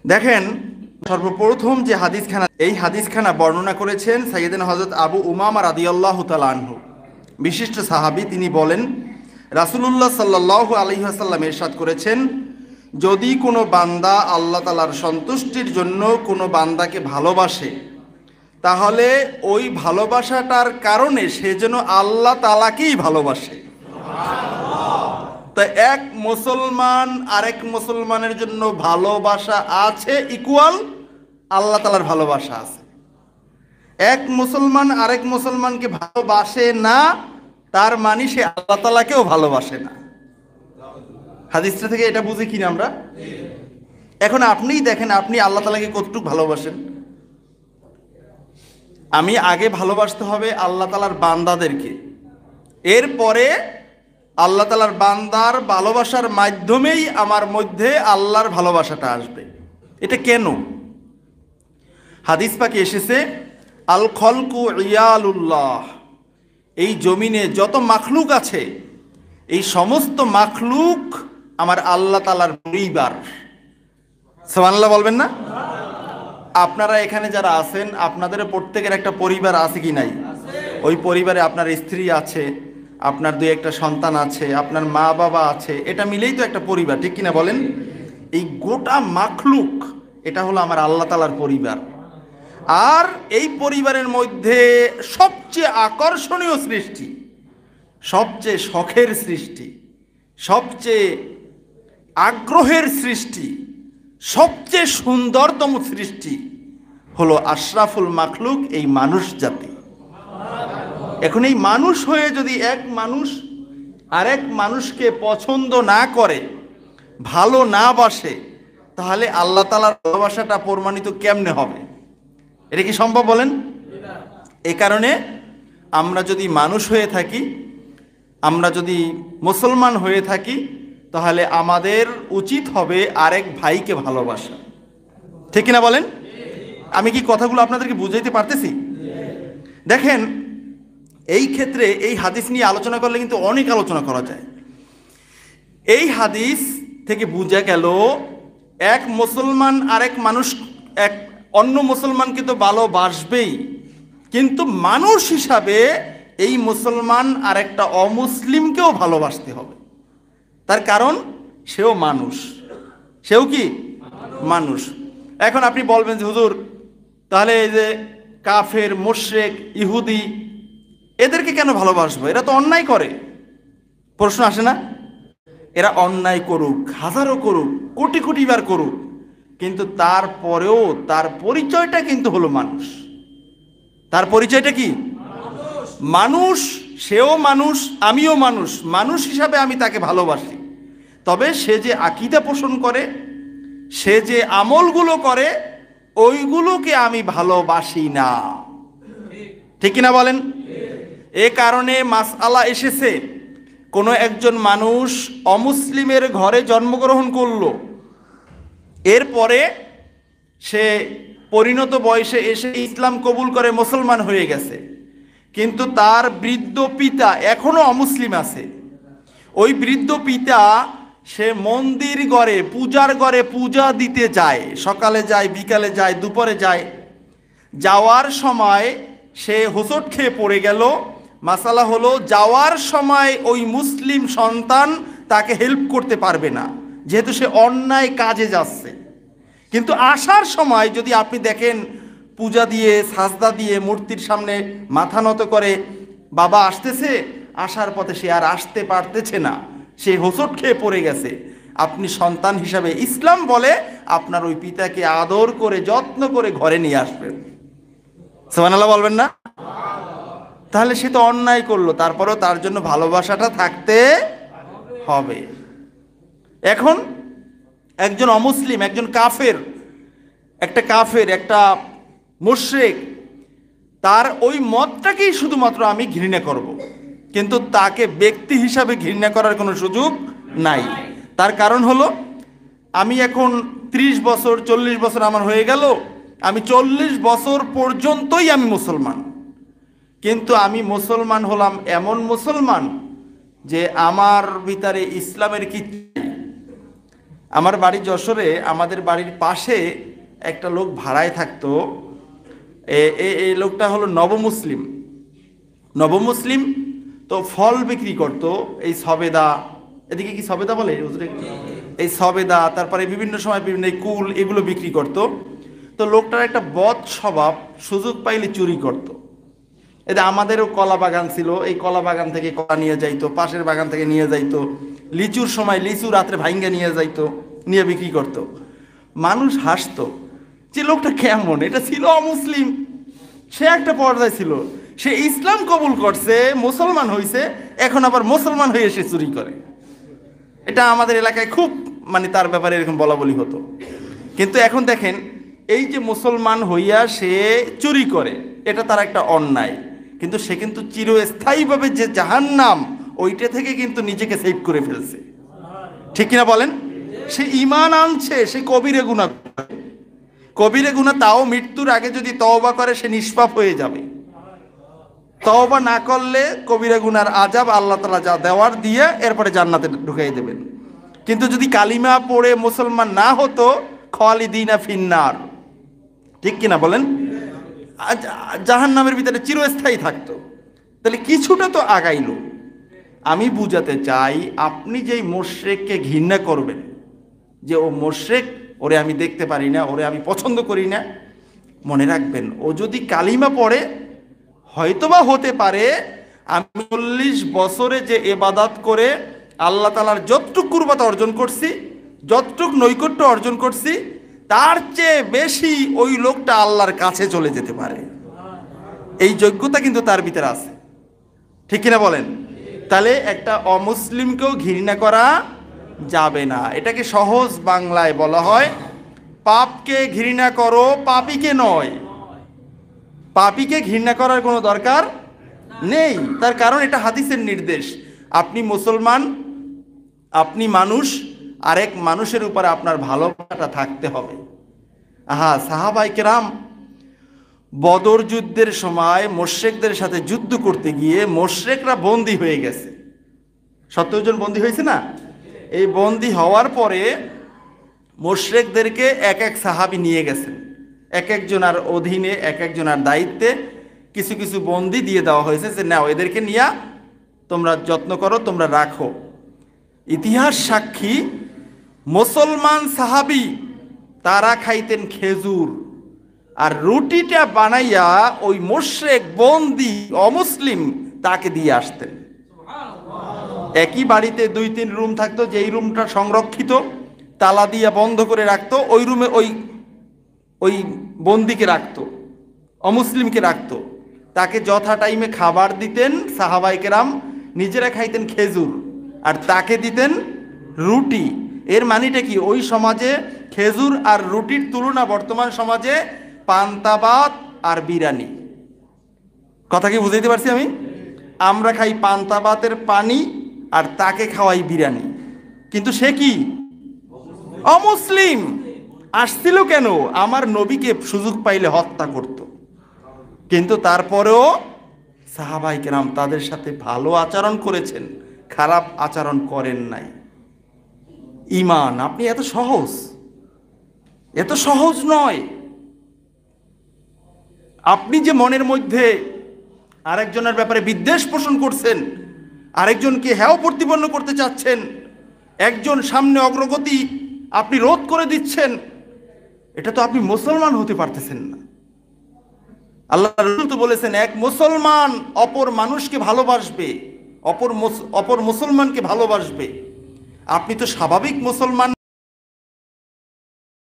দেখেন, সর্বপ্রথম যে হাদিসখানা, এই হাদিসখানা বর্ণনা করেছেন সাইয়েদনা হযরত আবু উমামা রাদিয়াল্লাহু তাআলা আনহু, বিশিষ্ট সাহাবী। তিনি বলেন, রাসূলুল্লাহ সাল্লাল্লাহু আলাইহি ওয়াসাল্লাম ইরশাদ করেছেন, যদি কোনো বান্দা আল্লাহ তাআলার সন্তুষ্টির জন্য কোনো বান্দাকে ভালোবাসে, তাহলে ওই ভালোবাসাটার কারণে সে যেন আল্লাহ তাআলাকেই ভালোবাসে। তা এক মুসলমান আরেক মুসলমানের জন্য ভালোবাসা আছে, ইকুয়াল আল্লাহ তাআলার ভালোবাসা আছে। এক মুসলমান আরেক মুসলমানকে ভালোবাসে না, তার মানে সে আল্লাহ তাআলাকেও ভালোবাসে না। হাদিসটা থেকে এটা বুঝি কিনা আমরা? এখন আপনিই দেখেন, আপনি আল্লাহ তাআলাকে কতটুকু ভালোবাসেন। আমি আগে ভালোবাসতে হবে আল্লাহ তাআলার বান্দাদেরকে, এরপরে আল্লাহ তাআলার বান্দার ভালোবাসার মাধ্যমেই আমার মধ্যে আল্লাহর ভালোবাসাটা আসবে। এটা কেন? হাদিস পাকে এসেছে, আল খলকু ইয়ালুল্লাহ, এই জমিনে যত মাখলুক আছে এই সমস্ত মাখলুক আমার আল্লাহ তাআলার পরিবার। সুবহানাল্লাহ বলবেন না? আপনারা এখানে যারা আছেন, আপনাদের প্রত্যেকের একটা পরিবার আছে কি নাই? ওই পরিবারে আপনার স্ত্রী আছে, আপনার দুই একটা সন্তান আছে, আপনার মা বাবা আছে, এটা মিলেই তো একটা পরিবার, ঠিক কিনা বলেন? এই গোটা মাখলুক এটা হলো আমার আল্লাহ তাআলার পরিবার। আর এই পরিবারের মধ্যে সবচেয়ে আকর্ষণীয় সৃষ্টি, সবচেয়ে শখের সৃষ্টি, সবচেয়ে আগ্রহের সৃষ্টি, সবচেয়ে সুন্দরতম সৃষ্টি হলো আশরাফুল মাখলুক, এই মানুষ জাতি। এখন এই মানুষ হয়ে যদি এক মানুষ আরেক মানুষকে পছন্দ না করে, ভালো না বাসে, তাহলে আল্লাহ তাআলার ভালোবাসাটা প্রমাণিত কেমনে হবে? এটা কি সম্ভব বলেন? এ কারণে আমরা যদি মানুষ হয়ে থাকি, আমরা যদি মুসলমান হয়ে থাকি, তাহলে আমাদের উচিত হবে আরেক ভাইকে ভালোবাসা, ঠিক কিনা বলেন? আমি কি কথাগুলো আপনাদেরকে বুঝাইতে পারতেছি? দেখেন, এই ক্ষেত্রে এই হাদিস নিয়ে আলোচনা করলে কিন্তু অনেক আলোচনা করা যায়। এই হাদিস থেকে বোঝা গেল, এক মুসলমান আরেক মানুষ, এক অন্য মুসলমানকে তো ভালোবাসবেই, কিন্তু মানুষ হিসাবে এই মুসলমান আরেকটা অমুসলিমকেও ভালোবাসতে হবে। তার কারণ সেও মানুষ, সেও কি মানুষ। এখন আপনি বলবেন যে হুজুর, তাহলে এই যে কাফের, মুশরিক, ইহুদি, এদেরকে কেন ভালোবাসবো? এরা তো অন্যায় করে। প্রশ্ন আসে না? এরা অন্যায় করুক, হাজারো করুক, কোটি কোটি বার করুক, কিন্তু তারপরেও তার পরিচয়টা কিন্তু হলো মানুষ। তার পরিচয়টা কি? মানুষ। সেও মানুষ, আমিও মানুষ। মানুষ হিসাবে আমি তাকে ভালোবাসি। তবে সে যে আকীদা পোষণ করে, সে যে আমলগুলো করে, ওইগুলোকে আমি ভালোবাসি না, ঠিক কিনা বলেন? এ কারণে মাসআলা এসেছে, কোনো একজন মানুষ অমুসলিমের ঘরে জন্মগ্রহণ করলো, এরপরে সে পরিণত বয়সে এসে ইসলাম কবুল করে মুসলমান হয়ে গেছে, কিন্তু তার বৃদ্ধ পিতা এখনো অমুসলিম আছে। ওই বৃদ্ধ পিতা সে মন্দির ঘরে, পূজার ঘরে পূজা দিতে যায়, সকালে যায়, বিকালে যায়, দুপুরে যায়। যাওয়ার সময় সে হোঁচট খেয়ে পড়ে গেল। মাসালা হলো, যাওয়ার সময় ওই মুসলিম সন্তান তাকে হেল্প করতে পারবে না, যেহেতু সে অন্যায় কাজে যাচ্ছে। কিন্তু আসার সময় যদি আপনি দেখেন, পূজা দিয়ে, সাজদা দিয়ে, মূর্তির সামনে মাথা নত করে বাবা আসতেছে, আসার পথে সে আর আসতে পারতেছে না, সে হোঁচট খেয়ে পড়ে গেছে, আপনি সন্তান হিসাবে, ইসলাম বলে আপনার ওই পিতাকে আদর করে, যত্ন করে ঘরে নিয়ে আসবেন। সুবহানাল্লাহ বলবেন না? তাহলে সে তো অন্যায় করলো, তারপরেও তার জন্য ভালোবাসাটা থাকতে হবে। এখন একজন অমুসলিম, একজন কাফের, একটা মুশরিক, তার ওই মতটাকেই শুধুমাত্র আমি ঘৃণা করব, কিন্তু তাকে ব্যক্তি হিসাবে ঘৃণা করার কোনো সুযোগ নাই। তার কারণ হলো, আমি এখন 30 বছর 40 বছর আমার হয়ে গেল, আমি 40 বছর পর্যন্তই আমি মুসলমান, কিন্তু আমি মুসলমান হলাম এমন মুসলমান যে আমার ভিতরে ইসলামের কি, আমার বাড়ি যশোরে, আমাদের বাড়ির পাশে একটা লোক ভাড়ায় থাকতো। এই লোকটা হলো নবমুসলিম। নবমুসলিম তো ফল বিক্রি করত, এই সবেদা, এদিকে কি সবেদা বলে, এই সবেদা, তারপরে বিভিন্ন সময় বিভিন্ন এই কুল, এগুলো বিক্রি করত। তো লোকটার একটা বদ স্বভাব, সুযোগ পাইলে চুরি করত। এতে আমাদেরও কলা বাগান ছিল, এই কলা বাগান থেকে কলা নিয়ে যাইতো, পাশের বাগান থেকে নিয়ে যাইতো, লিচুর সময় লিচু রাত্রে ভাঙ্গে নিয়ে যাইতো, নিয়ে বিক্রি করত। মানুষ হাসতো যে লোকটা কেমন, এটা ছিল অমুসলিম, সে একটা পর্যায়ে ছিল, সে ইসলাম কবুল করছে, মুসলমান হয়েছে, এখন আবার মুসলমান হয়ে সে চুরি করে। এটা আমাদের এলাকায় খুব মানে তার ব্যাপারে এরকম বলা বলি হতো। কিন্তু এখন দেখেন, এই যে মুসলমান হইয়া সে চুরি করে, এটা তার একটা অন্যায়, কিন্তু সে কিন্তু চিরস্থায়ীভাবে যে জাহান্নাম, ওইটা থেকে কিন্তু নিজেকে সেভ করে ফেলছে। ঠিক কিনা বলেন? সে ঈমান আনছে, সে কবিরে গুনাহ করে। কবিরে গুনাহ তাও মৃত্যুর আগে যদি তওবা করে সে নিষ্পাপ হয়ে যাবে। তওবা না করলে কবিরা গুনার আযাব আল্লাহ তাআলা যা দেওয়ার দিয়ে এরপরে জান্নাতে ঢুকাই দেবেন। কিন্তু যদি কালিমা পড়ে মুসলমান না হতো, খালিদিনা ফিন্নার, ঠিক কিনা বলেন, জাহান্নামের ভিতরে চিরস্থায়ী থাকতো। তাহলে কিছুটা তো আগাইলো। আমি বুঝাতে চাই, আপনি যেই মুশরিককে ঘৃণা করবেন, যে ও মুশরিক, ওরে আমি দেখতে পারি না, ওরে আমি পছন্দ করি না, মনে রাখবেন ও যদি কালিমা পড়ে হয়তোবা হতে পারে আমি 40 বছরে যে ইবাদত করে আল্লাহ তাআলার যতটুক কুরবাত অর্জন করছি, যতটুক নৈকট্য অর্জন করছি, তার চেয়ে বেশি ওই লোকটা আল্লাহর কাছে চলে যেতে পারে। এই যোগ্যতা কিন্তু তার ভিতরে আছে। ঠিক কিনা বলেন? তাহলে একটা অমুসলিমকেও ঘৃণা করা যাবে না। এটাকে সহজ বাংলায় বলা হয়, পাপকে ঘৃণা করো, পাপীকে নয়। পাপীকে ঘৃণা করার কোনো দরকার নেই, তার কারণ এটা হাদিসের নির্দেশ। আপনি মুসলমান, আপনি মানুষ, আরেক মানুষের উপরে আপনার ভালোবাসাটা থাকতে হবে। সাহাবায়ে কেরাম বদর যুদ্ধের সময় মুশরিকদের সাথে যুদ্ধ করতে গিয়ে মুশরিকরা বন্দী হয়ে গেছে। 70 জন বন্দী হয়েছে না? এই বন্দী হওয়ার পরে মুশরিকদেরকে এক এক সাহাবী নিয়ে গেছেন, এক একজনের অধীনে, এক একজনের দায়িত্বে কিছু কিছু বন্দী দিয়ে দেওয়া হয়েছে, যে নাও এদেরকে নিয়ে তোমরা যত্ন করো, তোমরা রাখো। ইতিহাস সাক্ষী, মুসলমান সাহাবী তারা খাইতেন খেজুর, আর রুটিটা বানাইয়া ওই মুশরিক বন্দী অমুসলিম তাকে দিয়ে আসতেন। একই বাড়িতে 2-3 রুম থাকতো, যেই রুমটা সংরক্ষিত, তালা দিয়ে বন্ধ করে রাখতো, ওই রুমে ওই বন্দীকে রাখতো, অমুসলিমকে রাখতো। তাকে যথা টাইমে খাবার দিতেন সাহাবায়ে কেরাম, নিজেরা খাইতেন খেজুর, আর তাকে দিতেন রুটি। এর মানেটা কি? ওই সমাজে খেজুর আর রুটির তুলনা বর্তমান সমাজে পান্তা ভাত আর বিরিয়ানি। কথা কি বুঝাইতে পারছি আমি? আমরা খাই পান্তা ভাতের পানি, আর তাকে খাওয়াই বিরিয়ানি। কিন্তু সে কি অমুসলিম। আসছিল কেন? আমার নবীকে সুযোগ পাইলে হত্যা করত। কিন্তু তারপরেও সাহাবায়ে কেরাম তাদের সাথে ভালো আচরণ করেছেন, খারাপ আচরণ করেন নাই। ঈমান আপনি এত সহজ নয়। আপনি যে মনের মধ্যে আরেকজনের ব্যাপারে বিদ্বেষ পোষণ করছেন, আরেকজনকে হেয় প্রতিপন্ন করতে চাচ্ছেন, একজন সামনে অগ্রগতি আপনি রোধ করে দিচ্ছেন, এটা তো আপনি মুসলমান হতে পারতেছেন না। আল্লাহ রাসূল তো বলেছেন, এক মুসলমান অপর মানুষকে ভালোবাসবে, অপর মুসলমানকে ভালোবাসবে। আপনি তো স্বাভাবিক মুসলমান